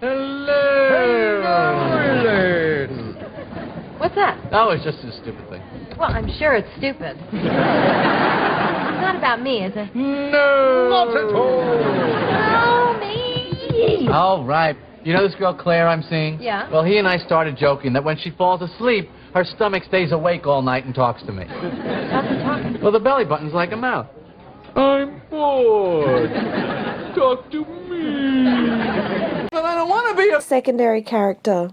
Hello. What's that? Oh, it's just a stupid thing. Well, I'm sure it's stupid. It's not about me, is it? No. Not at all. Oh, me. All right. You know this girl Claire I'm seeing? Yeah. Well, he and I started joking that when she falls asleep, her stomach stays awake all night and talks to me. How's he talking? Well, the belly button's like a mouth. I'm bored. Talk to me. But I don't want to be a secondary character.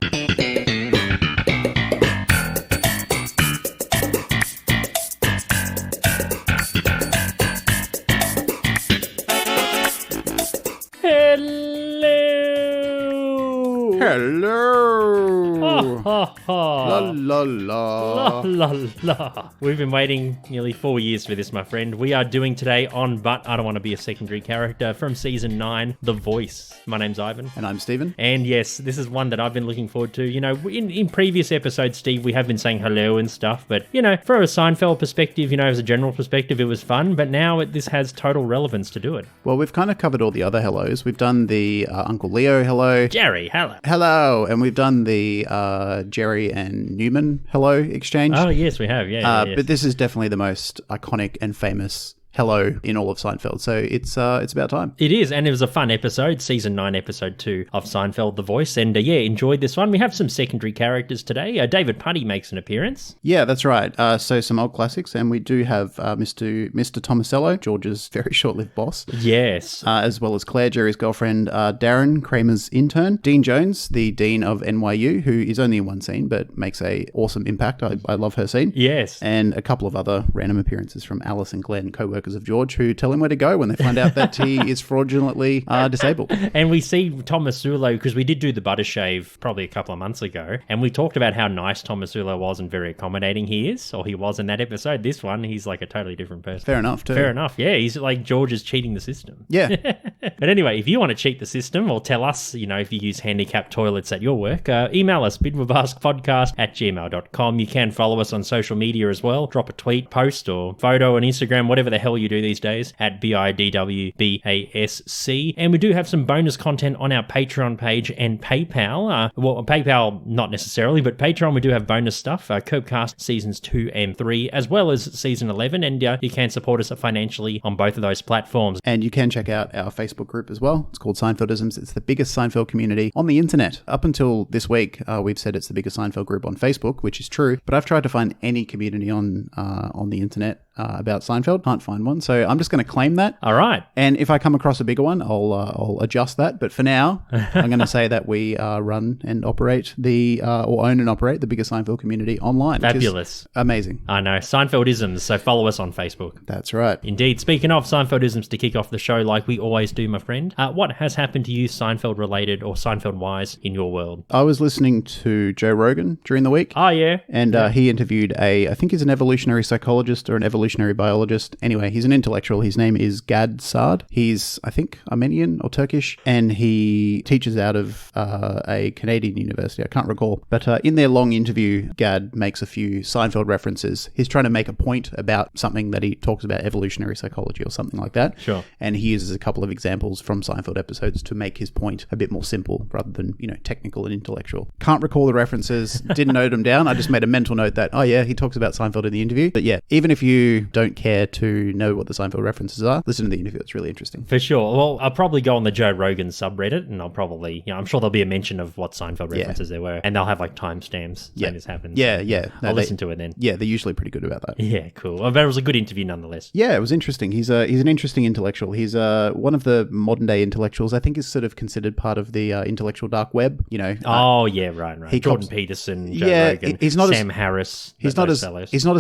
Hello. Ha, ha. La la la. La la la. We've been waiting nearly 4 years for this, my friend. We are doing today on But I Don't Want to Be a Secondary Character from Season 9, The Voice. My name's Ivan. And I'm Stephen. And yes, this is one that I've been looking forward to. You know, in previous episodes, Steve, we have been saying hello and stuff, but, you know, from a Seinfeld perspective, you know, as a general perspective, it was fun, but now this has total relevance to do it. Well, we've kind of covered all the other hellos. We've done the Uncle Leo hello. Jerry, hello. Hello. And we've done the Jerry and Newman hello exchange. Oh, yes, we have. Yeah. Yes. But this is definitely the most iconic and famous hello in all of Seinfeld. So it's about time. It is, and it was a fun episode, Season 9, Episode 2 of Seinfeld, The Voice, and yeah, enjoyed this one. We have some secondary characters today. David Puddy makes an appearance. Yeah, that's right. So some old classics, and we do have Mr. Thomassoulo, George's very short-lived boss. Yes. As well as Claire, Jerry's girlfriend, Darren, Kramer's intern, Dean Jones, the Dean of NYU, who is only in one scene, but makes a awesome impact. I love her scene. Yes. And a couple of other random appearances from Alice and Glenn, co-workers of George, who tell him where to go when they find out that he is fraudulently disabled. And we see Thomassoulo, because we did do the butter shave probably a couple of months ago, and we talked about how nice Thomassoulo was and very accommodating he is, or he was in that episode. This one, he's like a totally different person. Fair enough, too. Fair enough, yeah. He's like George is cheating the system. Yeah. But anyway, if you want to cheat the system, or tell us, you know, if you use handicapped toilets at your work, email us, bidwabaskpodcast@gmail.com. You can follow us on social media as well. Drop a tweet, post, or photo on Instagram, whatever the hell you do these days, at BIDWBASC. And we do have some bonus content on our Patreon page and PayPal. Well, PayPal, not necessarily, but Patreon, we do have bonus stuff. Curbcast Seasons 2 and 3, as well as Season 11. And you can support us financially on both of those platforms. And you can check out our Facebook group as well. It's called Seinfeldisms. It's the biggest Seinfeld community on the internet. Up until this week, we've said it's the biggest Seinfeld group on Facebook, which is true. But I've tried to find any community on the internet about Seinfeld. Can't find one. So I'm just going to claim that. All right. And if I come across a bigger one, I'll adjust that. But for now, I'm going to say that we run and operate or own and operate the biggest Seinfeld community online. Fabulous. Amazing. I know. Seinfeldisms. So follow us on Facebook. That's right. Indeed. Speaking of Seinfeldisms, to kick off the show like we always do, my friend, what has happened to you Seinfeld related or Seinfeld wise in your world? I was listening to Joe Rogan during the week. Oh, yeah. And he interviewed I think he's an evolutionary psychologist or an evolutionary biologist. Anyway, he's an intellectual. His name is Gad Saad. He's, I think, Armenian or Turkish, and he teaches out of a Canadian university. I can't recall. But in their long interview, Gad makes a few Seinfeld references. He's trying to make a point about something that he talks about, evolutionary psychology or something like that. Sure. And he uses a couple of examples from Seinfeld episodes to make his point a bit more simple rather than, technical and intellectual. Can't recall the references, didn't note them down. I just made a mental note that, oh yeah, he talks about Seinfeld in the interview. But yeah, even if you don't care to know what the Seinfeld references are, listen to the interview. It's really interesting. For sure. Well, I'll probably go on the Joe Rogan subreddit, and I'll probably, I'm sure there'll be a mention of what Seinfeld references there were, and they'll have like timestamps when this happens. Yeah. No, I'll listen to it then. Yeah, they're usually pretty good about that. Yeah, cool. But it was a good interview nonetheless. Yeah, it was interesting. He's an interesting intellectual. He's one of the modern day intellectuals. I think is sort of considered part of the intellectual dark web. Oh yeah, right. Jordan Peterson, Joe Rogan, Sam Harris. He's not as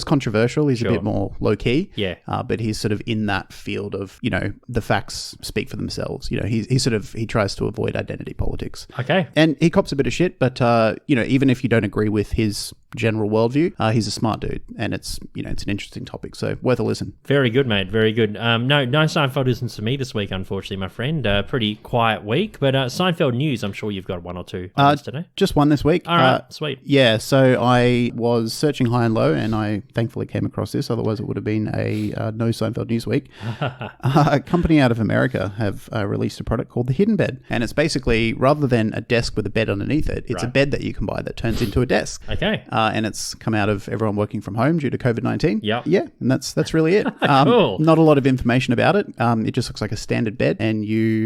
controversial. He's a bit more low key. Yeah. But he's sort of in that field of the facts speak for themselves. He tries to avoid identity politics. Okay. And he cops a bit of shit, but even if you don't agree with his general worldview. He's a smart dude, and it's an interesting topic, so worth a listen. Very good, mate. Very good. No Seinfeldisms for me this week, unfortunately, my friend. Pretty quiet week, but Seinfeld news, I'm sure you've got one or two today. Just one this week. All right, sweet. Yeah, so I was searching high and low, and I thankfully came across this. Otherwise, it would have been a no Seinfeld news week. A company out of America have released a product called the Hiddenbed, and it's basically, rather than a desk with a bed underneath it, it's a bed that you can buy that turns into a desk. Okay. And it's come out of everyone working from home due to COVID-19. Yep. Yeah, and that's really it. Cool. Not a lot of information about it. It just looks like a standard bed, and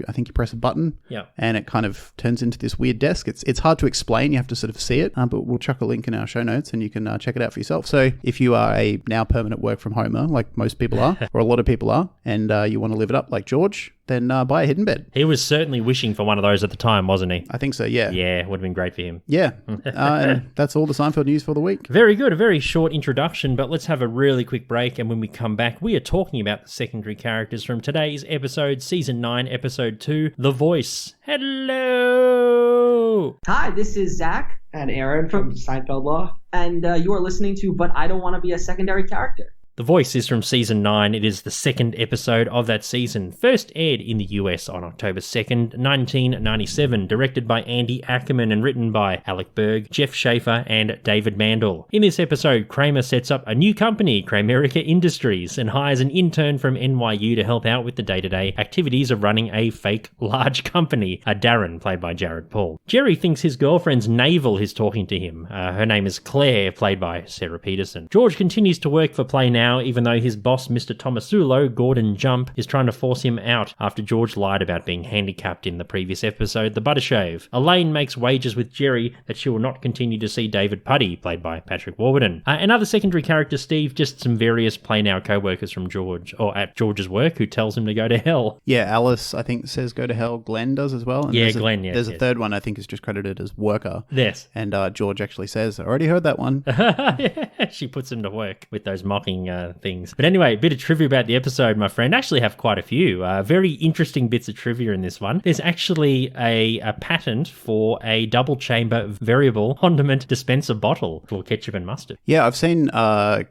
I think you press a button, and it kind of turns into this weird desk. It's hard to explain. You have to sort of see it, but we'll chuck a link in our show notes, and you can check it out for yourself. So if you are a now permanent work from homer, like most people are, or a lot of people are, and you want to live it up like George, then buy a Hiddenbed. He was certainly wishing for one of those at the time, wasn't he? I think so, yeah. Yeah, would have been great for him. Yeah. And that's all the Seinfeld news for the week. Very good. A very short introduction, but let's have a really quick break. And when we come back, we are talking about the secondary characters from today's episode, Season 9, Episode 2, The Voice. Hello! Hi, this is Zach and Aaron from Seinfeld Law, and you are listening to But I Don't Want to Be a Secondary Character. The Voice is from Season 9. It is the second episode of that season. First aired in the US on October 2nd, 1997. Directed by Andy Ackerman and written by Alec Berg, Jeff Schaefer, and David Mandel. In this episode, Kramer sets up a new company, Kramerica Industries, and hires an intern from NYU to help out with the day-to-day activities of running a fake large company. Darren, played by Jared Paul. Jerry thinks his girlfriend's navel is talking to him. Her name is Claire, played by Sarah Peterson. George continues to work for Play Now, even though his boss, Mr. Thomassoulo, Gordon Jump, is trying to force him out after George lied about being handicapped in the previous episode, The Butter Shave. Elaine makes wagers with Jerry that she will not continue to see David Puddy, played by Patrick Warburton. Another secondary character, Steve, just some various Play Now co-workers from George, or at George's work, who tells him to go to hell. Yeah, Alice, I think, says go to hell. Glenn does as well. And yeah, Glenn, yes. There's a third one, I think, is just credited as worker. Yes. And George actually says, I already heard that one. Yeah, she puts him to work with those mocking things. But anyway, a bit of trivia about the episode, my friend. I actually have quite a few. Very interesting bits of trivia in this one. There's actually a patent for a double chamber variable condiment dispenser bottle for ketchup and mustard. Yeah, I've seen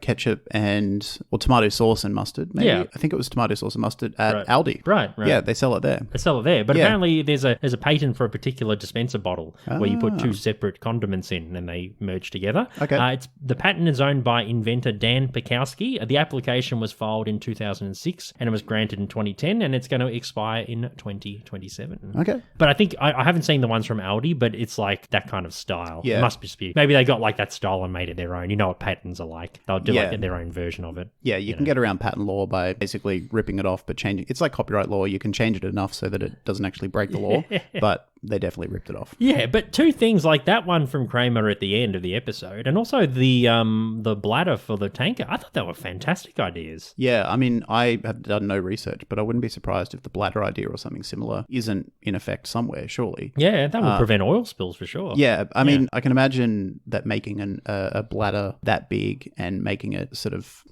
ketchup or tomato sauce and mustard. Maybe. Yeah. I think it was tomato sauce and mustard at Aldi. Right. Yeah, they sell it there. But apparently there's a patent for a particular dispenser bottle where you put two separate condiments in and they merge together. Okay. The patent is owned by inventor Dan Pekowski. The application was filed in 2006 and it was granted in 2010, and it's going to expire in 2027. Okay. But I think I haven't seen the ones from Aldi, but it's like that kind of style. Yeah. It must be. Maybe they got like that style and made it their own. You know what patents are like. They'll do like their own version of it. Yeah, you can get around patent law by basically ripping it off, but changing. It's like copyright law. You can change it enough so that it doesn't actually break the law, but they definitely ripped it off. Yeah, but two things like that one from Kramer at the end of the episode, and also the bladder for the tanker. I thought they were fantastic ideas. Yeah, I mean, I have done no research, but I wouldn't be surprised if the bladder idea or something similar isn't in effect somewhere, surely. Yeah, that would prevent oil spills for sure. Yeah, I mean, I can imagine that making a bladder that big and making it sort of,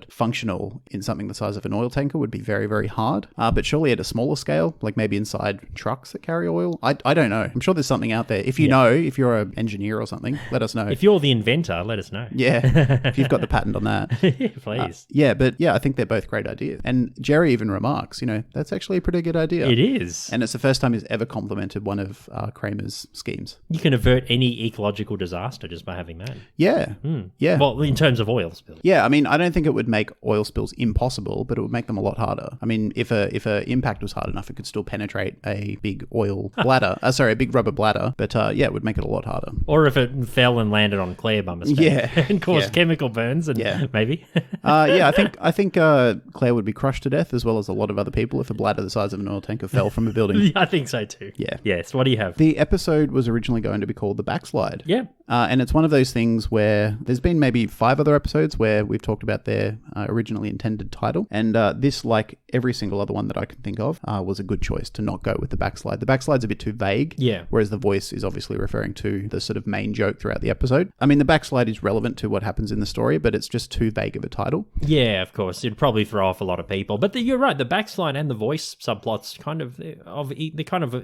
functional in something the size of an oil tanker would be very, very hard. But surely at a smaller scale, like maybe inside trucks that carry oil, I don't know. I'm sure there's something out there. If you know, if you're an engineer or something, let us know. If you're the inventor, let us know. Yeah, if you've got the patent on that. Yeah, please. But I think they're both great ideas. And Jerry even remarks, that's actually a pretty good idea. It is. And it's the first time he's ever complimented one of Kramer's schemes. You can avert any ecological disaster just by having that. Yeah. Yeah. Well, in terms of oil spills. Yeah, I mean, I don't think it would make oil spills impossible, but it would make them a lot harder. I mean, if a impact was hard enough, it could still penetrate a big oil bladder. A big rubber bladder. But it would make it a lot harder. Or if it fell and landed on Claire by mistake. Yeah. And caused chemical burns and maybe. I think Claire would be crushed to death, as well as a lot of other people, if a bladder the size of an oil tanker fell from a building. I think so too. Yeah. Yes. What do you have? The episode was originally going to be called The Backslide. Yeah. And it's one of those things where there's been maybe 5 other episodes where we've talked about their originally intended title. And this, like every single other one that I can think of, was a good choice to not go with The Backslide. The Backslide's a bit too vague. Yeah. Whereas The Voice is obviously referring to the sort of main joke throughout the episode. I mean, The Backslide is relevant to what happens in the story, but it's just too vague of a title. Yeah, of course. It'd probably throw off a lot of people. But you're right. The Backslide and The Voice subplots kind of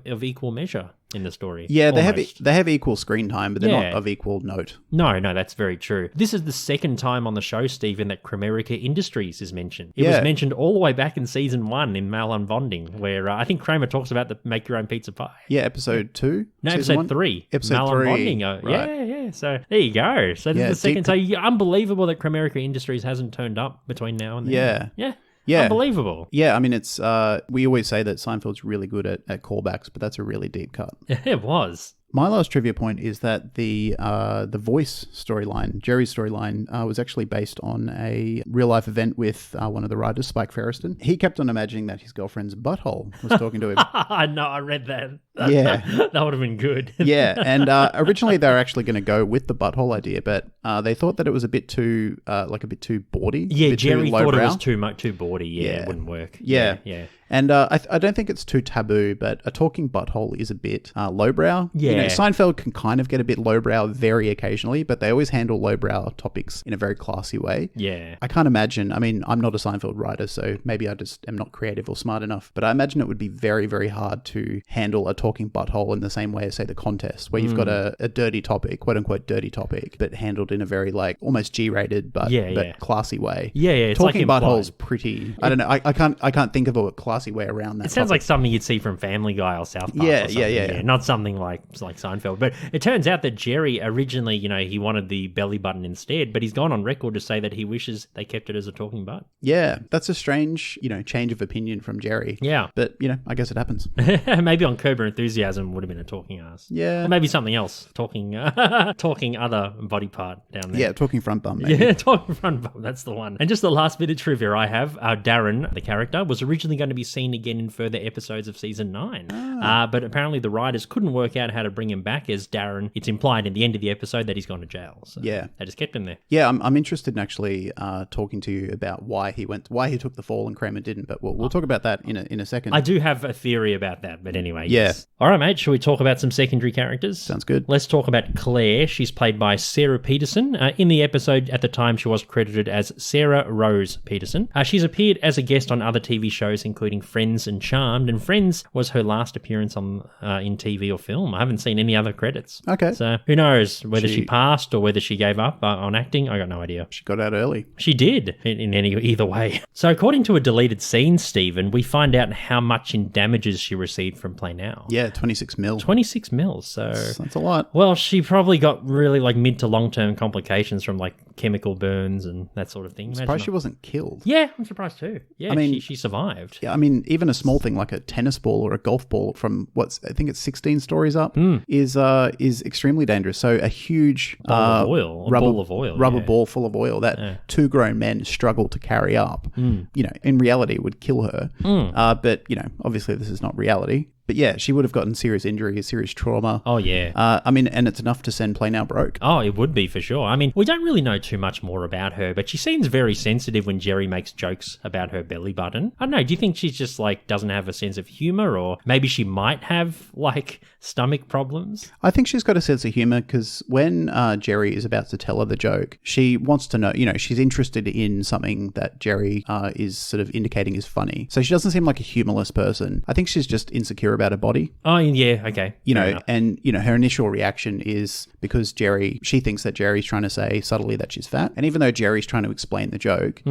of equal measure. in the story. Yeah, almost. they have equal screen time, but they're Yeah. not of equal note. No, that's very true. This is the second time on the show, Stephen, that Kramerica Industries is mentioned. It was mentioned all the way back in season 1 in Malon Bonding, where I think Kramer talks about the make your own pizza pie. Yeah, episode 2? No, Season episode one? 3. Episode Malon 3. Bonding. Right. Yeah. So there you go. So this is the second. deep- So unbelievable that Kramerica Industries hasn't turned up between now and then. Yeah. Unbelievable. Yeah, I mean, it's we always say that Seinfeld's really good at callbacks, but that's a really deep cut. It was. My last trivia point is that the voice storyline, Jerry's storyline, was actually based on a real life event with one of the writers, Spike Ferriston. He kept on imagining that his girlfriend's butthole was talking to him. I know, I read that. Yeah. That would have been good. Yeah, and originally they were actually going to go with the butthole idea, but they thought that it was a bit too bawdy. Yeah, a bit Jerry too thought it lowbrow. was too bawdy. Yeah, it wouldn't work. Yeah. And I don't think it's too taboo, but a talking butthole is a bit lowbrow. Yeah. You know, Seinfeld can kind of get a bit lowbrow very occasionally, but they always handle lowbrow topics in a very classy way. Yeah. I can't imagine, I mean, I'm not a Seinfeld writer, so maybe I just am not creative or smart enough, but I imagine it would be very, very hard to handle a talking butthole in the same way as, say, The Contest, where you've got a dirty topic, quote-unquote dirty topic, but handled in a very, like, almost G-rated, but classy way. Yeah, it's talking like butthole's pretty, I don't know, I can't think of a classy way around that. It sounds like something you'd see from Family Guy or South Park. Yeah, or something. yeah. Not something like Seinfeld. But it turns out that Jerry originally, you know, he wanted the belly button instead, but he's gone on record to say that he wishes they kept it as a talking butt. Yeah, that's a strange, you know, change of opinion from Jerry. Yeah. But, you know, I guess it happens. Maybe on Curb Your Enthusiasm would have been a talking ass. Yeah. Or maybe something else. Talking other body part down there. Yeah, talking front bum, maybe. Yeah, talking front bum. That's the one. And just the last bit of trivia I have, Darren, the character, was originally going to be seen again in further episodes of season 9. But apparently the writers couldn't work out how to bring him back as Darren. It's implied in the end of the episode that he's gone to jail. So yeah. They just kept him there. Yeah, I'm interested in actually talking to you about why he took the fall and Kramer didn't, but we'll talk about that in a second. I do have a theory about that, but anyway. Yeah. Yes. All right, mate. Shall we talk about some secondary characters? Sounds good. Let's talk about Claire. She's played by Sarah Peterson. In the episode, at the time, she was credited as Sarah Rose Peterson. She's appeared as a guest on other TV shows, including Friends and Charmed, and Friends was her last appearance on in TV or film. I haven't seen any other credits. Okay. So who knows whether she passed or whether she gave up on acting? I got no idea. She got out early. She did, either way. So according to a deleted scene, Stephen, we find out how much in damages she received from Play Now. Yeah, 26 mil. 26 mils, so... That's a lot. Well, she probably got really, like, mid to long-term complications from, like, chemical burns and that sort of thing. I'm surprised she wasn't killed. Yeah, I'm surprised too. Yeah, I mean, she survived. Yeah, I mean, even a small thing like a tennis ball or a golf ball from I think it's 16 stories up is extremely dangerous. So a huge rubber ball full of oil that two grown men struggle to carry up, you know, in reality would kill her. But, you know, obviously this is not reality. But yeah, she would have gotten serious injury, serious trauma. Oh, yeah. I mean, and it's enough to send Play Now broke. Oh, it would be for sure. I mean, we don't really know too much more about her, but she seems very sensitive when Jerry makes jokes about her belly button. I don't know. Do you think she's just like doesn't have a sense of humor, or maybe she might have like stomach problems? I think she's got a sense of humor because when Jerry is about to tell her the joke, she wants to know, you know, she's interested in something that Jerry is sort of indicating is funny. So she doesn't seem like a humorless person. I think she's just insecure about her body. Oh, yeah, okay. You know, and, you know, her initial reaction is because she thinks that Jerry's trying to say subtly that she's fat. And even though Jerry's trying to explain the joke,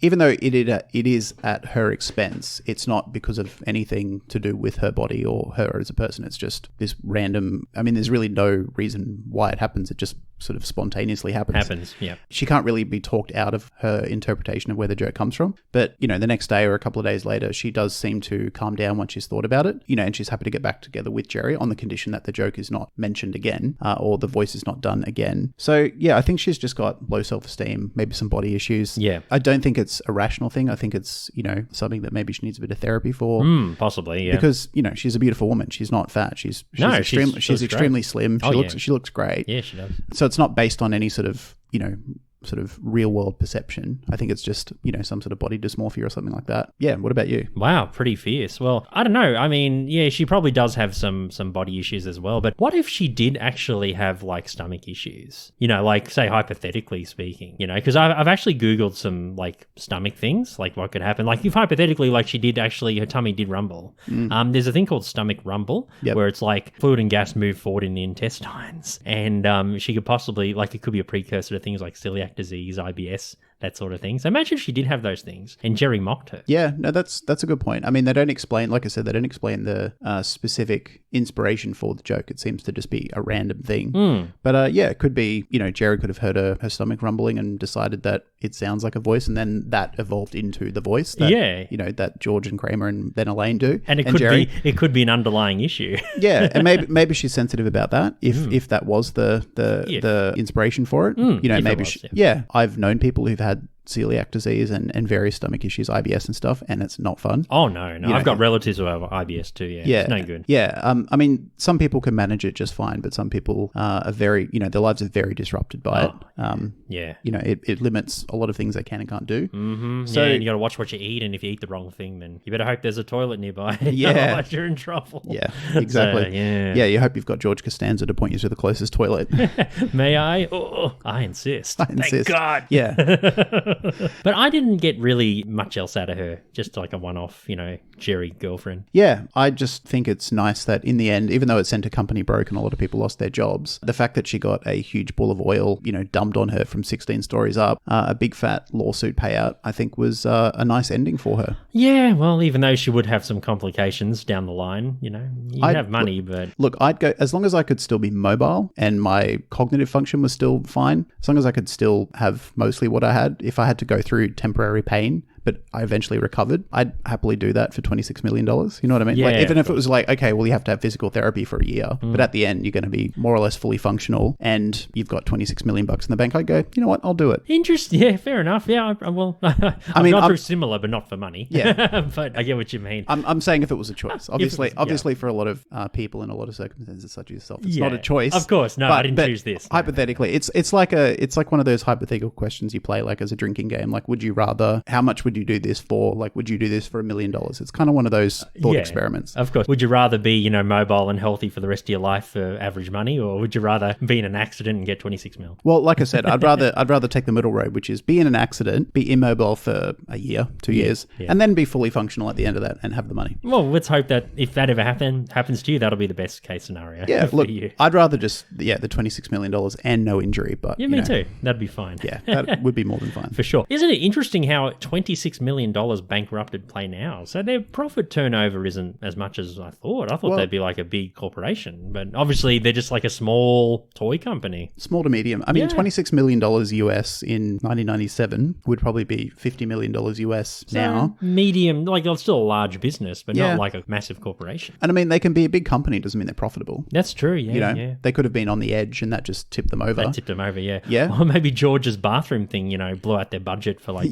even though it is at her expense, it's not because of anything to do with her body or her as a person. It's just this random, I mean, there's really no reason why it happens. It just sort of spontaneously happens. Yeah. She can't really be talked out of her interpretation of where the joke comes from. But, you know, the next day or a couple of days later, she does seem to calm down once she's thought about it, you know, and she's happy to get back together with Jerry on the condition that the joke is not mentioned again or the voice is not done again. So, yeah, I think she's just got low self-esteem, maybe some body issues. Yeah. I don't think it's a rational thing. I think it's, you know, something that maybe she needs a bit of therapy for. Possibly, yeah. Because, you know, she's a beautiful woman. She's not fat. She's extremely slim. She looks great. Yeah, she does. So it's not based on any sort of, you know, sort of real world perception. I think it's just, some sort of body dysmorphia or something like that. Yeah. What about you? Wow, pretty fierce. Well, I don't know. I mean, yeah, she probably does have some body issues as well. But what if she did actually have like stomach issues? Like say hypothetically speaking, because I've actually Googled some like stomach things, like what could happen. Like if hypothetically, like she did actually, her tummy did rumble. There's a thing called stomach rumble where it's like fluid and gas move forward in the intestines. And she could possibly, like it could be a precursor to things like celiac disease, IBS, that sort of thing. So imagine if she did have those things and Jerry mocked her. Yeah, no, that's a good point. I mean, they don't explain, like I said, they don't explain the specific inspiration for the joke. It seems to just be a random thing. But yeah, it could be, Jerry could have heard her stomach rumbling and decided that it sounds like a voice, and then that evolved into the voice that, that George and Kramer and then Elaine do. And it could be an underlying issue. Yeah, and maybe she's sensitive about that. If that was the inspiration for it, maybe I've known people who've had celiac disease and various stomach issues, IBS and stuff, and it's not fun. Oh, no. I've got relatives who have IBS too, yeah. It's no good. Yeah, I mean, some people can manage it just fine, but some people are very, their lives are very disrupted by it. It limits a lot of things they can and can't do. Mm-hmm. So and you got to watch what you eat, and if you eat the wrong thing, then you better hope there's a toilet nearby. Yeah. Otherwise you're in trouble. Yeah, exactly. So, yeah, you hope you've got George Costanza to point you to the closest toilet. May I? Oh, I insist. Thank God. Yeah. But I didn't get really much else out of her, just like a one-off, Jerry girlfriend. Yeah, I just think it's nice that in the end, even though it sent a company broke and a lot of people lost their jobs, the fact that she got a huge ball of oil, dumped on her from 16 stories up, a big fat lawsuit payout, I think was a nice ending for her. Yeah, well, even though she would have some complications down the line, I'd have money, but... Look, I'd go, as long as I could still be mobile and my cognitive function was still fine, as long as I could still have mostly what I had, if I had to go through temporary pain, but I eventually recovered, I'd happily do that for $26 million. You know what I mean? Yeah, like, even if it was like, okay, well, you have to have physical therapy for a year, but at the end, you're going to be more or less fully functional and you've got $26 million in the bank. I'd go, you know what? I'll do it. Interesting. Yeah, fair enough. Yeah, well, I've gone through similar, but not for money. Yeah. But I get what you mean. I'm saying if it was a choice. Obviously, for a lot of people in a lot of circumstances such as yourself, it's not a choice. Of course. No, I didn't choose this. Hypothetically, it's like one of those hypothetical questions you play like as a drinking game. Like, would you rather, how much would you do this for? Like, would you do this for $1 million? It's kind of one of those thought experiments. Of course. Would you rather be, mobile and healthy for the rest of your life for average money, or would you rather be in an accident and get 26 mil? Well, like I said, I'd rather take the middle road, which is be in an accident, be immobile for a year, 2 years, and then be fully functional at the end of that and have the money. Well, let's hope that if that ever happens to you, that'll be the best case scenario. Yeah, for look, you. I'd rather just the $26 million and no injury, but me too. That'd be fine. Yeah, that would be more than fine for sure. Isn't it interesting how $26 million bankrupted Play Now? So their profit turnover isn't as much as I thought. I thought they'd be like a big corporation, but obviously they're just like a small toy company. Small to medium. I mean, $26 million US in 1997 would probably be $50 million US now. Medium, like it's still a large business, but not like a massive corporation. And I mean, they can be a big company, doesn't mean they're profitable. That's true, yeah. They could have been on the edge and that just tipped them over. They tipped them over, yeah. Yeah. Or maybe George's bathroom thing, blew out their budget for like,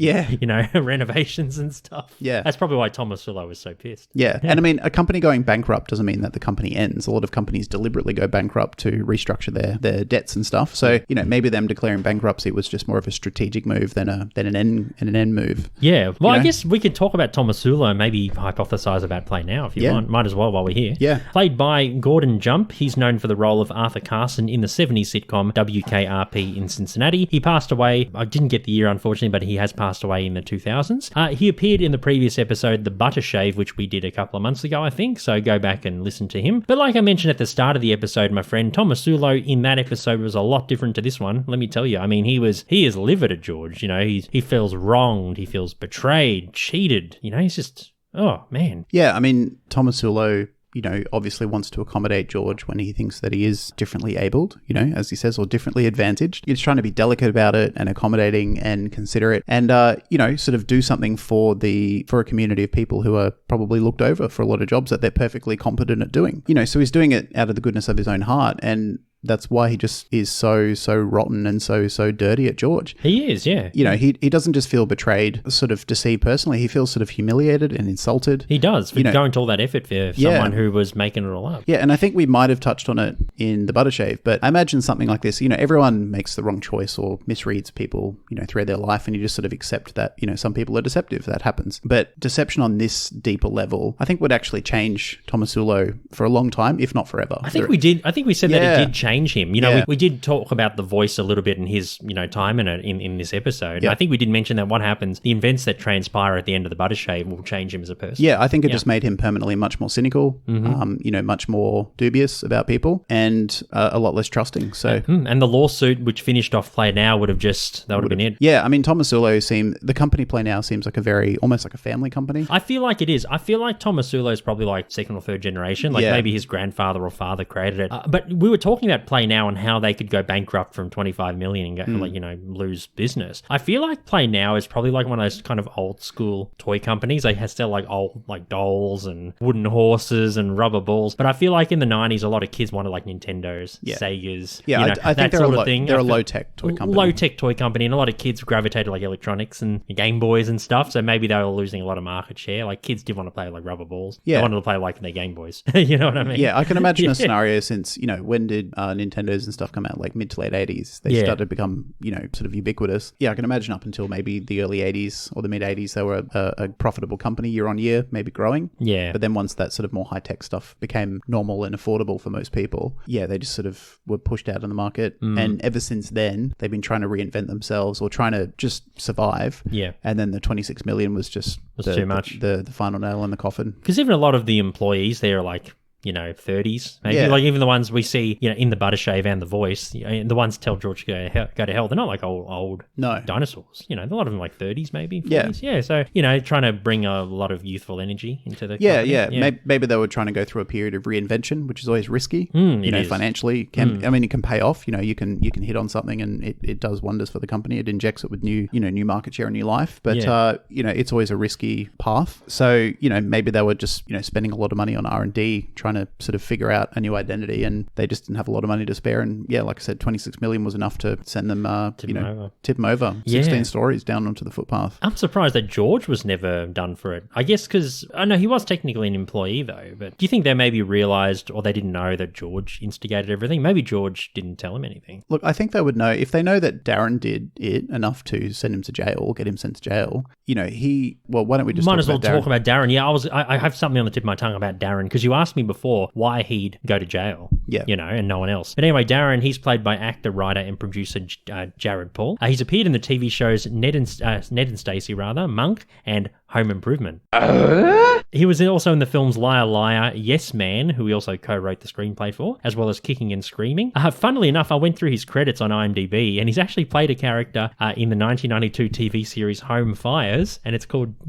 renovations and stuff. Yeah. That's probably why Thomassoulo was so pissed. Yeah. And I mean, a company going bankrupt doesn't mean that the company ends. A lot of companies deliberately go bankrupt to restructure their debts and stuff. So, maybe them declaring bankruptcy was just more of a strategic move than an end move. Yeah. Well, I guess we could talk about Thomassoulo and maybe hypothesize about Play Now if you want. Might as well while we're here. Yeah. Played by Gordon Jump. He's known for the role of Arthur Carson in the 70s sitcom WKRP in Cincinnati. He passed away. I didn't get the year, unfortunately, but he has passed away in the 2000s. He appeared in the previous episode, The Butter Shave, which we did a couple of months ago, I think. So go back and listen to him. But like I mentioned at the start of the episode, my friend, Thomassoulo in that episode was a lot different to this one. Let me tell you. I mean, he is livid at George. He feels wronged. He feels betrayed, cheated. He's just, oh, man. Yeah, I mean, Thomassoulo, obviously wants to accommodate George when he thinks that he is differently abled, as he says, or differently advantaged. He's trying to be delicate about it and accommodating and considerate and, sort of do something for a community of people who are probably looked over for a lot of jobs that they're perfectly competent at doing. So he's doing it out of the goodness of his own heart. And that's why he just is so rotten and so dirty at George. He is, yeah. You know, he doesn't just feel betrayed, sort of deceived personally. He feels sort of humiliated and insulted. He does, for going to all that effort for someone who was making it all up. Yeah, and I think we might have touched on it in the butter shave, but I imagine something like this, everyone makes the wrong choice or misreads people, throughout their life, and you just sort of accept that, some people are deceptive. That happens. But deception on this deeper level, I think would actually change Thomassoulo for a long time, if not forever. I think we did. I think we said that it did change him. We did talk about the voice a little bit in his, time in this episode. Yeah. I think we did mention that what happens, the events that transpire at the end of the butter shave will change him as a person. Yeah, I think it just made him permanently much more cynical, much more dubious about people, and a lot less trusting. So, and the lawsuit which finished off Play Now would have been it. Yeah, I mean, Thomassoulo the company Play Now seems like almost like a family company. I feel like it is. I feel like Thomassoulo is probably like second or third generation. Like maybe his grandfather or father created it. But we were talking about Play Now and how they could go bankrupt from 25 million and go, lose business. I feel like Play Now is probably like one of those kind of old school toy companies. They sell like old like dolls and wooden horses and rubber balls. But I feel like in the 90s, a lot of kids wanted like Nintendos, Segas, I think that sort of thing. They're a low-tech toy company. Low-tech toy company, and a lot of kids gravitated like electronics and Game Boys and stuff. So maybe they were losing a lot of market share. Like kids did want to play like rubber balls. Yeah. They wanted to play like their Game Boys. You know what I mean? Yeah, I can imagine a scenario since, when did Nintendos and stuff come out? Like mid to late 80s. They started to become, sort of ubiquitous. Yeah, I can imagine up until maybe the early 80s or the mid 80s, they were a profitable company year on year, maybe growing. Yeah. But then once that sort of more high-tech stuff became normal and affordable for most people, they just sort of were pushed out of the market. And ever since then, they've been trying to reinvent themselves or trying to just survive. Yeah. And then the 26 million was just too much. The final nail in the coffin. Because even a lot of the employees there are like, 30s, maybe. Like even the ones we see, in the butter shave and the voice, the ones tell George to go to hell. They're not like old dinosaurs. A lot of them like 30s, maybe 40s. Yeah. So, trying to bring a lot of youthful energy into the company. Yeah. Maybe they were trying to go through a period of reinvention, which is always risky. Financially, I mean, it can pay off. You can hit on something and it does wonders for the company. It injects it with new market share and new life. But it's always a risky path. So, maybe they were just, spending a lot of money on R&D, trying to sort of figure out a new identity, and they just didn't have a lot of money to spare. And like I said, 26 million was enough to send them, tip them over. 16 stories down onto the footpath. I'm surprised that George was never done for it. I guess because, I know he was technically an employee though, but do you think they maybe realized or they didn't know that George instigated everything? Maybe George didn't tell him anything. Look, I think they would know if they know that Darren did it enough to send him to jail or get him sent to jail. Why don't we just talk about Darren? Yeah, I have something on the tip of my tongue about Darren because you asked me before why he'd go to jail. Yeah. And no one else. But anyway, Darren, he's played by actor, writer, and producer Jared Paul. He's appeared in the TV shows Ned and Stacey, Monk, and Home Improvement. He was also in the films Liar Liar, Yes Man, who he also co-wrote the screenplay for, as well as Kicking and Screaming. Funnily enough, I went through his credits on IMDb, and he's actually played a character in the 1992 TV series Home Fires, and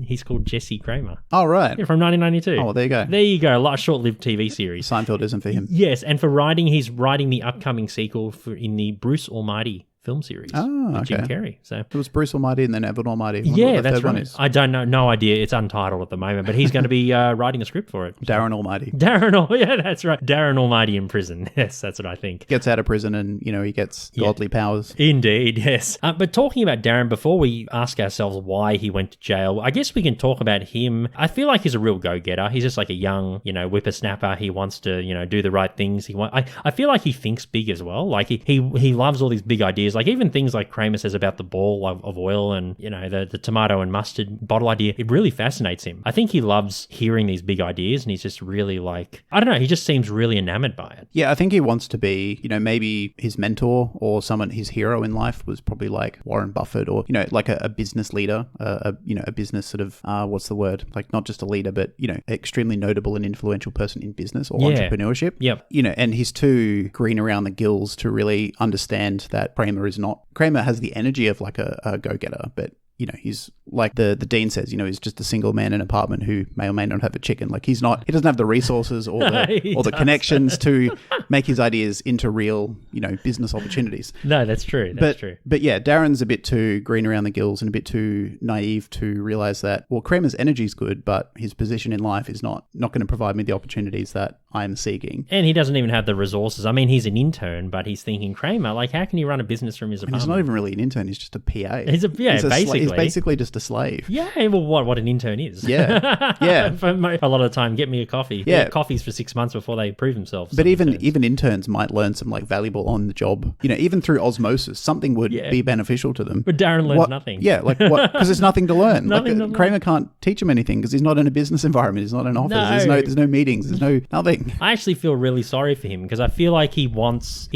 he's called Jesse Kramer. Oh, right. Yeah, from 1992. Oh, well, there you go. There you go. A short-lived TV series. Seinfeldism for him. Yes, and he's writing the upcoming sequel in the Bruce Almighty film series. Oh, okay. Jim Carrey. So it was Bruce Almighty and then Evan Almighty. Yeah, that's right. I don't know, no idea. It's untitled at the moment, but he's going to be writing a script for it. Darren Almighty. Yeah, that's right. Darren Almighty in prison. Yes, that's what I think. Gets out of prison and, he gets godly powers. Indeed, yes. But talking about Darren, before we ask ourselves why he went to jail, I guess we can talk about him. I feel like he's a real go-getter. He's just like a young, whippersnapper. He wants to, do the right things. I feel like he thinks big as well. Like he loves all these big ideas. Like even things like Kramer says about the ball of oil and, the tomato and mustard bottle idea, it really fascinates him. I think he loves hearing these big ideas and he's just really like, I don't know, he just seems really enamored by it. Yeah, I think he wants to be, maybe his mentor or his hero in life was probably like Warren Buffett or, like a business leader, a business sort of, what's the word? Like not just a leader, but, extremely notable and influential person in business or entrepreneurship. Yep. And he's too green around the gills to really understand that Kramer has the energy of like a go-getter, but he's like the dean says, he's just a single man in an apartment who may or may not have a chicken. Like he doesn't have the resources or the connections to make his ideas into real, business opportunities. No, that's true. That's true. But yeah, Darren's a bit too green around the gills and a bit too naive to realize that, well, Kramer's energy is good, but his position in life is not going to provide me the opportunities that I'm seeking. And he doesn't even have the resources. I mean, he's an intern, but he's thinking, Kramer, like, how can he run a business from his apartment? He's not even really an intern. He's just a PA. He's basically just a slave. Yeah, well, what an intern is. Yeah, yeah. For a lot of the time, get me a coffee. Yeah. Get coffees for 6 months before they prove themselves. But even interns might learn some like valuable on the job. Even through osmosis, something would be beneficial to them. But Darren learns nothing. Yeah, like what? Because there's nothing to learn. Nothing to learn. Kramer can't teach him anything because he's not in a business environment. He's not in an office. There's no meetings. There's nothing. I actually feel really sorry for him because I feel like he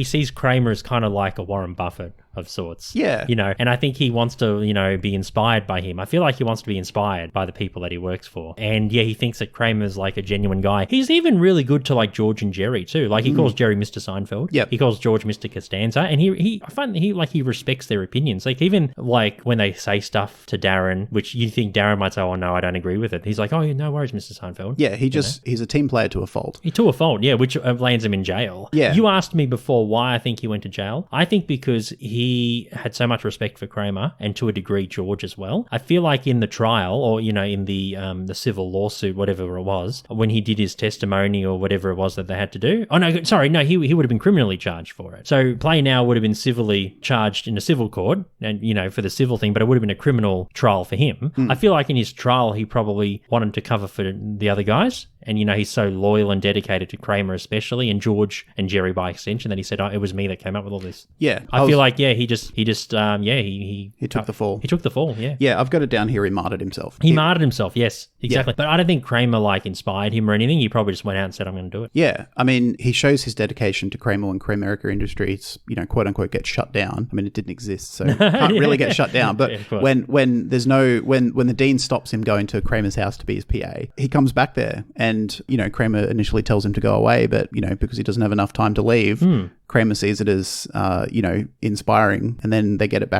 sees Kramer as kind of like a Warren Buffett of sorts. Yeah. And I think he wants to, be inspired by him. I feel like he wants to be inspired by the people that he works for. And yeah, he thinks that Kramer's like a genuine guy. He's even really good to like George and Jerry too. Like he calls Jerry Mr. Seinfeld. Yep. He calls George Mr. Costanza. And I find he respects their opinions. Like even like when they say stuff to Darren, which you think Darren might say, oh no, I don't agree with it. He's like, oh yeah, no worries, Mr. Seinfeld. Yeah, he's a team player to a fault. To a fault, yeah, which lands him in jail. Yeah. You asked me before why I think he went to jail. I think because he had so much respect for Kramer and to a degree George as well. I feel like in the trial or, in the civil lawsuit, whatever it was, when he did his testimony or whatever it was that they had to do. Oh, no, sorry, no, he would have been criminally charged for it. So Play Now would have been civilly charged in a civil court and, for the civil thing, but it would have been a criminal trial for him. I feel like in his trial, he probably wanted to cover for the other guys. And, he's so loyal and dedicated to Kramer especially and George and Jerry by extension that he said, oh, it was me that came up with all this. Yeah. I feel like, he took the fall. He took the fall, yeah. Yeah, I've got it down here. He martyred himself. He martyred himself, yes, exactly. Yeah. But I don't think Kramer, inspired him or anything. He probably just went out and said, I'm going to do it. Yeah. I mean, he shows his dedication to Kramer when Kramerica Industries, quote unquote, gets shut down. I mean, it didn't exist, so it can't really get shut down. But when the dean stops him going to Kramer's house to be his PA, he comes back there and, Kramer initially tells him to go away, but, because he doesn't have enough time to leave, Kramer sees it as, inspiring, and then they get it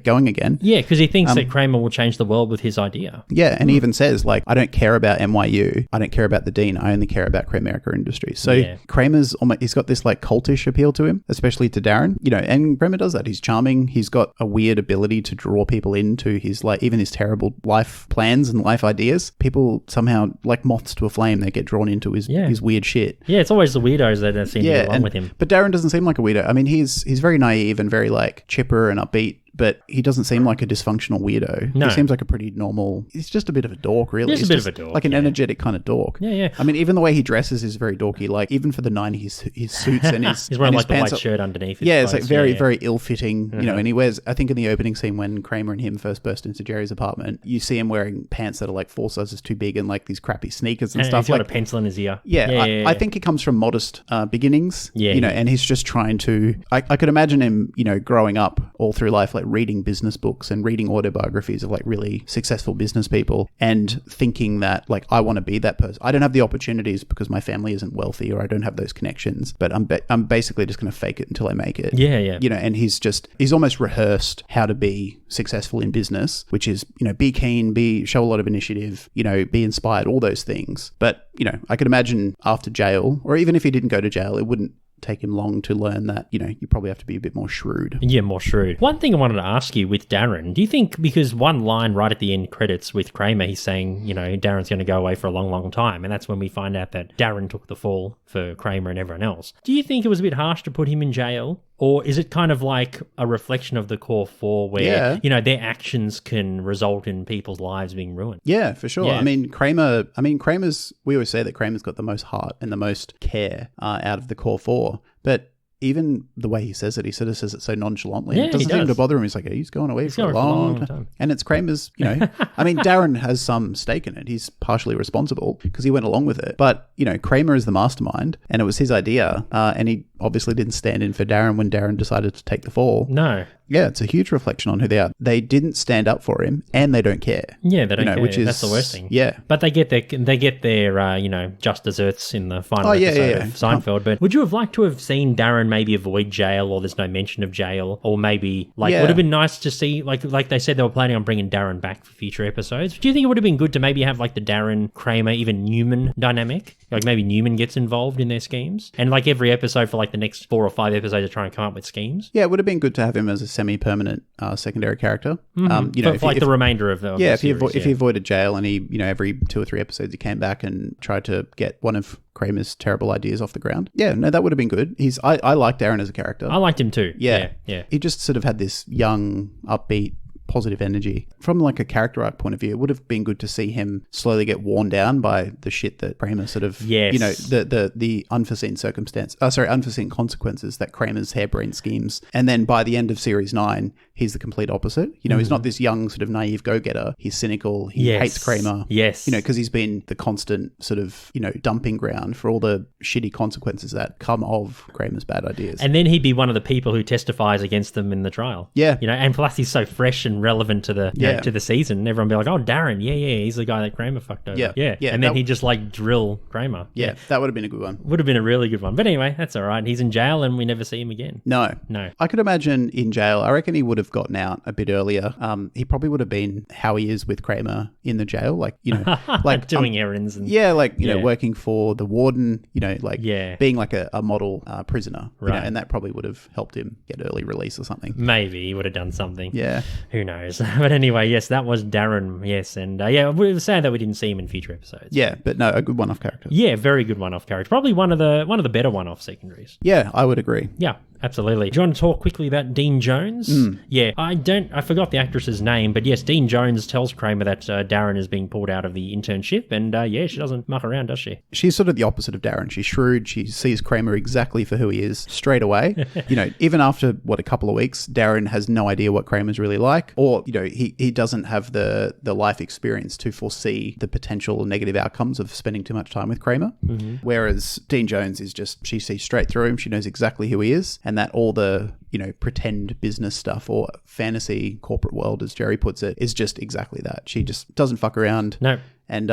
going again. Yeah, because he thinks that Kramer will change the world with his idea. Yeah, and he even says, I don't care about NYU, I don't care about the dean, I only care about Kramerica Industries. So Kramer's he's got this cultish appeal to him, especially to Darren, and Kramer does that. He's charming. He's got a weird ability to draw people into his even his terrible life plans and life ideas. People somehow like moths to a flame. They get drawn into his weird shit. Yeah, it's always the weirdos that seem to get along with him. But Darren doesn't seem like a weirdo. I mean, he's very naive and very chipper and upbeat, but he doesn't seem like a dysfunctional weirdo. No. He seems like a pretty normal... He's just a bit of a dork, really. He's a bit of a dork. Like an energetic kind of dork. Yeah, yeah. I mean, even the way he dresses is very dorky. Even for the 90s, his suits and his... He's wearing his the pants white shirt underneath his it's clothes. very, very ill-fitting, and he wears... I think in the opening scene when Kramer and him first burst into Jerry's apartment, you see him wearing pants that are 4 sizes too big and these crappy sneakers and stuff. He's got a pencil in his ear. Yeah, I think he comes from modest beginnings, and he's just trying to... I could imagine him, growing up all through life, reading business books and reading autobiographies of really successful business people and thinking that I want to be that person. I don't have the opportunities because my family isn't wealthy or I don't have those connections, but I'm basically just going to fake it until I make it. Yeah, yeah. And he's almost rehearsed how to be successful in business, which is, be keen, show a lot of initiative, be inspired, all those things. But, I could imagine after jail, or even if he didn't go to jail, it wouldn't take him long to learn that, you probably have to be a bit more shrewd. Yeah, more shrewd. One thing I wanted to ask you with Darren, do you think, because one line right at the end credits with Kramer, he's saying, Darren's going to go away for a long, long time. And that's when we find out that Darren took the fall for Kramer and everyone else. Do you think it was a bit harsh to put him in jail? Or is it kind of like a reflection of the core four where, their actions can result in people's lives being ruined? Yeah, for sure. Yeah. I mean, we always say that Kramer's got the most heart and the most care out of the core four. But even the way he says it, he sort of says it so nonchalantly. Yeah, it doesn't seem to bother him. He's like, he's going away for a long time. And it's Kramer's, I mean, Darren has some stake in it. He's partially responsible because he went along with it. But, Kramer is the mastermind and it was his idea. And he obviously didn't stand in for Darren when Darren decided to take the fall. No. Yeah, it's a huge reflection on who they are. They didn't stand up for him, and they don't care. Yeah, they don't care. That's the worst thing. Yeah, but they get their just desserts in the final episode of Seinfeld. But would you have liked to have seen Darren maybe avoid jail, or there's no mention of jail, or maybe would have been nice to see like they said they were planning on bringing Darren back for future episodes. Do you think it would have been good to maybe have the Darren, Kramer, even Newman dynamic? Maybe Newman gets involved in their schemes, and every episode for the the next 4 or 5 episodes to try and come up with schemes. Yeah, it would have been good to have him as a semi-permanent secondary character. You know, For the remainder of the if series, he avoided jail and he, you know, every 2 or 3 episodes he came back and tried to get one of Kramer's terrible ideas off the ground. Yeah, no, that would have been good. I like Darren as a character. I liked him too. Yeah. Yeah. He just sort of had this young, upbeat, positive energy. From like a character arc point of view, it would have been good to see him slowly get worn down by the shit that Kramer sort of, Yes. you know, the unforeseen unforeseen consequences that Kramer's harebrained schemes. And then by the end of series 9, he's the complete opposite. You know, he's not this young sort of naive go-getter. He's cynical. He hates Kramer. Yes. You know, because he's been the constant sort of, you know, dumping ground for all the shitty consequences that come of Kramer's bad ideas. And then he'd be one of the people who testifies against them in the trial. Yeah. You know, and plus he's so fresh and relevant to the to the season. And everyone be like, oh, Darren, he's the guy that Kramer fucked over. Yeah. And then he'd just like drill Kramer. Yeah, that would have been a good one. Would have been a really good one. But anyway, that's all right. He's in jail and we never see him again. No. I could imagine in jail, I reckon he would have gotten out a bit earlier. He probably would have been how he is with Kramer in the jail. Like, you know, like doing errands. And you know, working for the warden, you know, like being like a model prisoner. You know, and that probably would have helped him get early release or something. Maybe he would have done something. Yeah. Who knows? But anyway, yes, that was Darren. Yes. And we were sad that we didn't see him in future episodes. Yeah, but no, a good one-off character. Yeah, very good one-off character. Probably one of the better one-off secondaries. Yeah, I would agree. Yeah. Absolutely. Do you want to talk quickly about Dean Jones? Yeah, I forgot the actress's name, but yes, Dean Jones tells Kramer that Darren is being pulled out of the internship, and she doesn't muck around, does she? She's sort of the opposite of Darren. She's shrewd. She sees Kramer exactly for who he is straight away. You know, even after, a couple of weeks, Darren has no idea what Kramer's really like, or, you know, he doesn't have the life experience to foresee the potential negative outcomes of spending too much time with Kramer. Whereas Dean Jones is just, she sees straight through him. She knows exactly who he is, and that all the, you know, pretend business stuff or fantasy corporate world, as Jerry puts it, is just exactly that. She just doesn't fuck around. No. And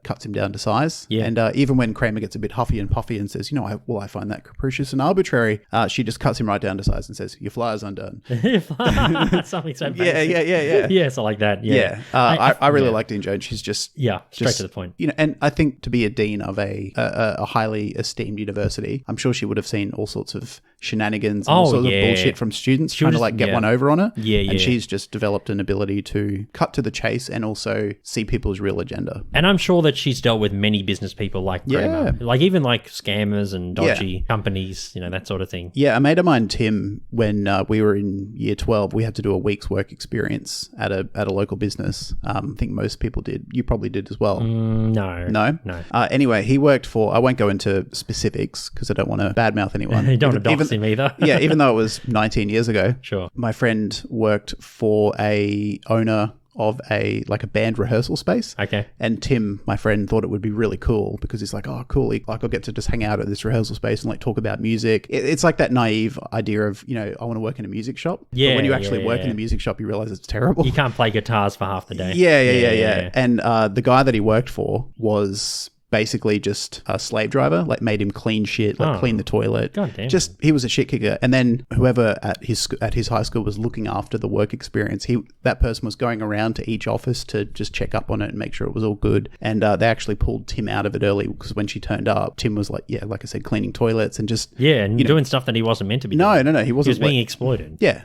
cuts him down to size. Yeah. And even when Kramer gets a bit huffy and puffy and says, you know, I find that capricious and arbitrary, she just cuts him right down to size and says, your flyer's undone. Something so basic. Yeah. Yes, I like that. Yeah. I really like Dean Jones. She's just... Yeah, straight to the point. You know, and I think to be a dean of a highly esteemed university, I'm sure she would have seen all sorts of shenanigans and all sorts of bullshit from students trying to like get one over on her. And she's just developed an ability to cut to the chase and also see people's real agenda. And I'm sure that she's dealt with many business people like Kramer. Like even like scammers and dodgy companies, you know, that sort of thing. Yeah, a mate of mine, Tim, when we were in year 12, we had to do a week's work experience at a local business. I think most people did. You probably did as well. No. Anyway, he worked for, I won't go into specifics because I don't want to badmouth anyone. You don't want to dox him either. Yeah, even though it was 19 years ago. Sure. My friend worked for a owner of a band rehearsal space. Okay. And Tim, my friend, thought it would be really cool because he's like, oh, cool. I'll get to just hang out at this rehearsal space and like talk about music. It's like that naive idea of, you know, I want to work in a music shop. Yeah. But when you actually work in a music shop, you realize it's terrible. You can't play guitars for half the day. Yeah. And the guy that he worked for was basically just a slave driver, like made him clean shit, like clean the toilet. God damn. Just, he was a shit kicker. And then whoever at his high school was looking after the work experience, that person was going around to each office to just check up on it and make sure it was all good. And they actually pulled Tim out of it early because when she turned up, Tim was like, like I said, cleaning toilets and just... Yeah, and doing stuff that he wasn't meant to be doing. No, he wasn't. He was being exploited. Yeah.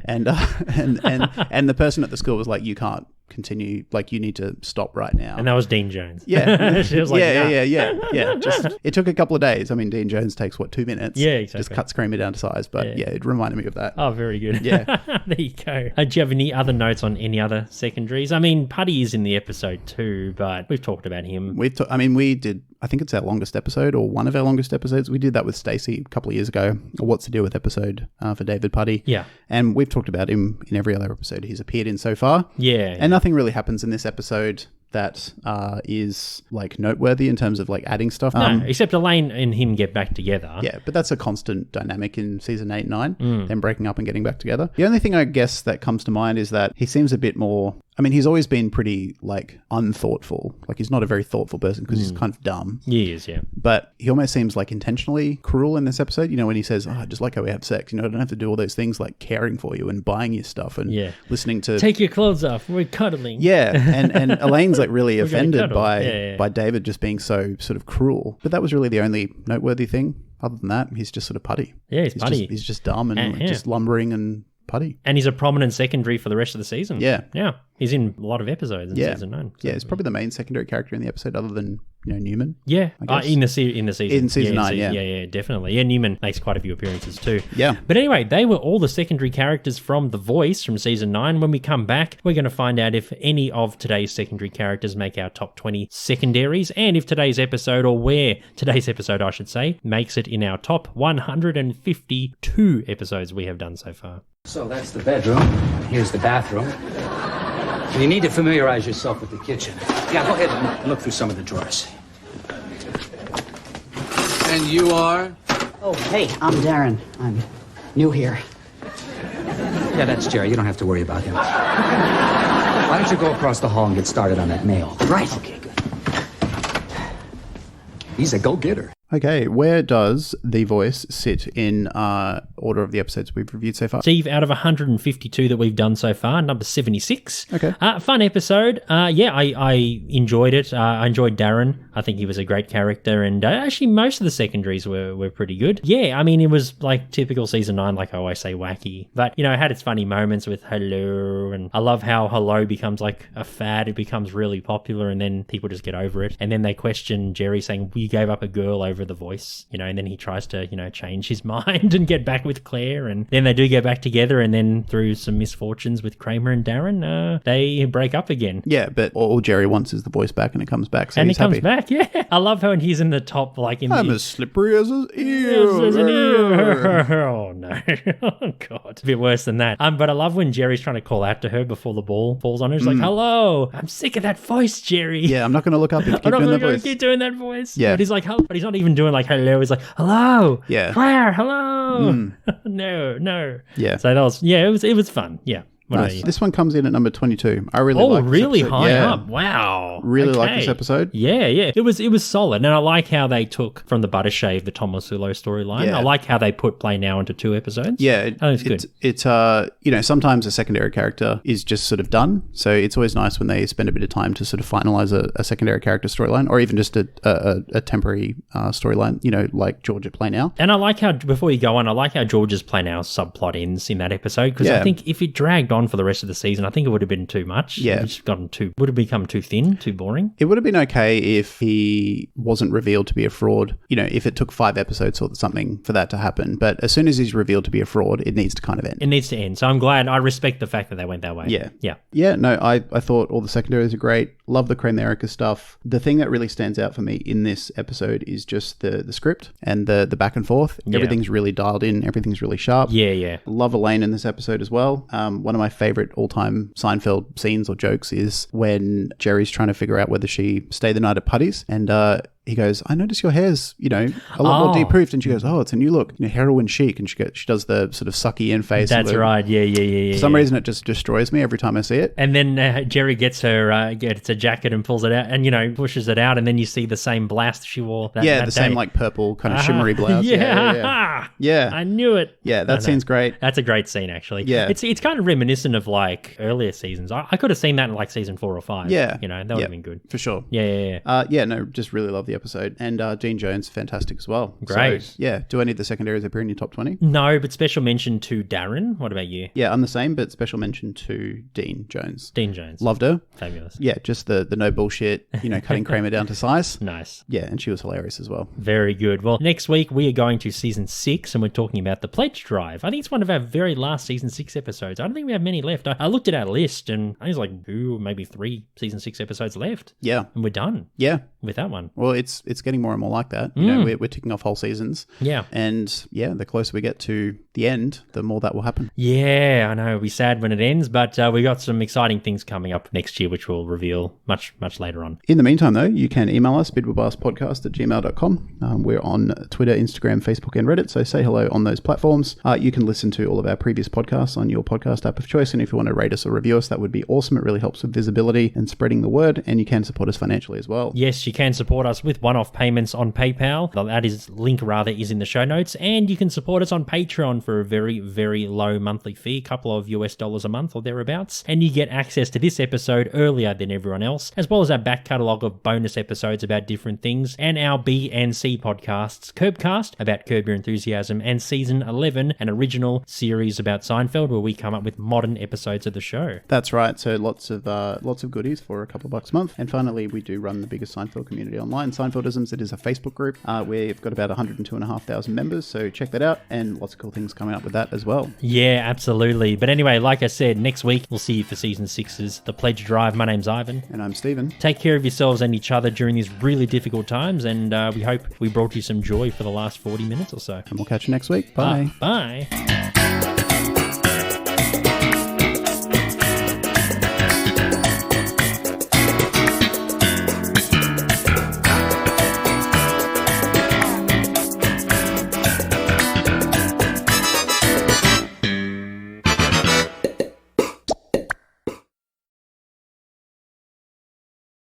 And And the person at the school was like, you can't continue, like you need to stop right now. And that was Dean Jones. Yeah. She was like, yeah. Just, it took a couple of days. I mean, Dean Jones takes 2 minutes? Yeah, exactly. Just cuts Kramer down to size. But it reminded me of that. Oh, very good. Yeah. There you go. Do you have any other notes on any other secondaries? I mean, Putty is in the episode too, but we've talked about him. We did, I think it's our longest episode or one of our longest episodes. We did that with Stacey a couple of years ago. A What's the Deal with episode for David Putty. Yeah. And we've talked about him in every other episode he's appeared in so far. Yeah. And nothing really happens in this episode that is like noteworthy in terms of like adding stuff. No, except Elaine and him get back together. Yeah, but that's a constant dynamic in season 8 and 9, them breaking up and getting back together. The only thing I guess that comes to mind is that he seems a bit more... I mean, he's always been pretty, like, unthoughtful. Like, he's not a very thoughtful person because he's kind of dumb. He is, yeah. But he almost seems, like, intentionally cruel in this episode. You know, when he says, I just like how we have sex. You know, I don't have to do all those things like caring for you and buying you stuff and listening to... Take your clothes off. We're cuddling. Yeah, and Elaine's, like, really offended by David just being so sort of cruel. But that was really the only noteworthy thing. other than that, he's just sort of putty. Yeah, he's putty. He's just dumb and just lumbering and putty. And he's a prominent secondary for the rest of the season. Yeah. Yeah. He's in a lot of episodes in season 9. So. Yeah, he's probably the main secondary character in the episode other than, Newman. Yeah. In the season. In season 9, yeah. Yeah, definitely. Yeah, Newman makes quite a few appearances too. Yeah. But anyway, they were all the secondary characters from The Voice from season 9. When we come back, we're going to find out if any of today's secondary characters make our top 20 secondaries, and if today's episode, or where today's episode, I should say, makes it in our top 152 episodes we have done so far. So that's the bedroom. Here's the bathroom. You need to familiarize yourself with the kitchen. Yeah, go ahead and look through some of the drawers. And you are? Oh, hey, I'm Darren. I'm new here. Yeah, that's Jerry. You don't have to worry about him. Why don't you go across the hall and get started on that mail? Right. Okay, good. He's a go-getter. Okay, where does The Voice sit in order of the episodes we've reviewed so far? Steve, out of 152 that we've done so far, number 76. Okay. Fun episode. I enjoyed it. I enjoyed Darren. I think he was a great character, and actually most of the secondaries were pretty good. Yeah, I mean, it was like typical season 9, like I always say, wacky. But, it had its funny moments with hello, and I love how hello becomes like a fad. It becomes really popular, and then people just get over it. And then they question Jerry saying, we gave up a girl over The Voice, and then he tries to, change his mind and get back with Claire, and then they do get back together, and then through some misfortunes with Kramer and Darren, they break up again. Yeah, but all Jerry wants is The Voice back, and it comes back, so and he's it comes happy. back, yeah. I love how he's in the top, like in I'm the... as slippery as an eel. As an ear. Oh, no. Oh, God. A bit worse than that. But I love when Jerry's trying to call out to her before the ball falls on her. She's like, hello, I'm sick of that voice, Jerry. Yeah, I'm not going to look up if you keep I'm not doing that going to voice. keep doing that voice. Yeah. But he's like, but he's not even doing like hello. He's like, hello. Yeah. Claire, hello. No. Yeah. So that was, it was fun. Yeah. What about Nice. you? This one comes in at number 22. I really like this really episode. high Yeah. up. Wow. Really like Okay. this episode. Yeah. It was solid. And I like how they took from the Butter Shave the Thomassoulo storyline. Yeah. I like how they put Play Now into 2 episodes. Yeah, I think it's good. It's sometimes a secondary character is just sort of done. So it's always nice when they spend a bit of time to sort of finalize a secondary character storyline, or even just a temporary storyline, like George at Play Now. And I like how, before you go on, I like how George's Play Now subplot ends in that episode, because Yeah. I think if it dragged on for the rest of the season, I think it would have been too much. Yeah. It would have become too thin, too boring. It would have been okay if he wasn't revealed to be a fraud, if it took 5 episodes or something for that to happen. But as soon as he's revealed to be a fraud, it needs to kind of end. It needs to end. So I'm glad. I respect the fact that they went that way. Yeah. Yeah. Yeah, no, I thought all the secondaries are great. Love the Kramer Erica stuff. The thing that really stands out for me in this episode is just the script and the back and forth. Yeah. Everything's really dialed in. Everything's really sharp. Yeah. Love Elaine in this episode as well. One of my favorite all-time Seinfeld scenes or jokes is when Jerry's trying to figure out whether she stayed the night at Putty's, and he goes, I notice your hair's, a lot more deep-proofed. And she goes, oh, it's a new look, heroin chic. And she does the sort of sucky in face. That's right. Yeah. For some reason, it just destroys me every time I see it. And then Jerry gets her, gets a jacket and pulls it out and, pushes it out. And then you see the same blouse she wore that the day. same like purple kind of shimmery blouse. Yeah. I knew it. Yeah, that scene's great. That's a great scene, actually. Yeah. It's kind of reminiscent of like earlier seasons. I could have seen that in like season 4 or 5. Yeah. That would have been good. For sure. Yeah. No, just really love the episode. And Dean Jones, fantastic as well. Great. So, yeah. Do any of the secondaries appear in your top 20? No, but special mention to Darren. What about you? Yeah, I'm the same, but special mention to Dean Jones. Dean Jones. Loved her. Fabulous. Yeah, just the no bullshit, cutting Kramer down to size. Nice. Yeah, and she was hilarious as well. Very good. Well, next week we are going to season 6 and we're talking about the pledge drive. I think it's one of our very last season 6 episodes. I don't think we have many left. I looked at our list and I was like, maybe 3 season 6 episodes left. Yeah. And we're done. Yeah. With that one. Well, it's getting more and more like that. We're ticking off whole seasons. Yeah. And yeah, the closer we get to the end, the more that will happen. Yeah, I know. It'll be sad when it ends, but we got some exciting things coming up next year, which we'll reveal much later on. In the meantime, though, you can email us, bidwabastpodcast@gmail.com. We're on Twitter, Instagram, Facebook, and Reddit, so say hello on those platforms. You can listen to all of our previous podcasts on your podcast app of choice, and if you want to rate us or review us, that would be awesome. It really helps with visibility and spreading the word, and you can support us financially as well. Yes, you can support us with one-off payments on PayPal. That link is in the show notes. And you can support us on Patreon for a very, very low monthly fee, a couple of US dollars a month or thereabouts. And you get access to this episode earlier than everyone else, as well as our back catalogue of bonus episodes about different things, and our B and C podcasts, Curbcast about Curb Your Enthusiasm, and Season 11, an original series about Seinfeld where we come up with modern episodes of the show. That's right. So lots of goodies for a couple of bucks a month. And finally, we do run the biggest Seinfeld community online, Seinfeldisms. It is a Facebook group. We've got about 102,500 members, so check that out, and lots of cool things coming up with that as well. Yeah, absolutely. But anyway, like I said, next week we'll see you for Season 6's The Pledge Drive. My name's Ivan. And I'm Stephen. Take care of yourselves and each other during these really difficult times, and we hope we brought you some joy for the last 40 minutes or so. And we'll catch you next week. Bye. Bye.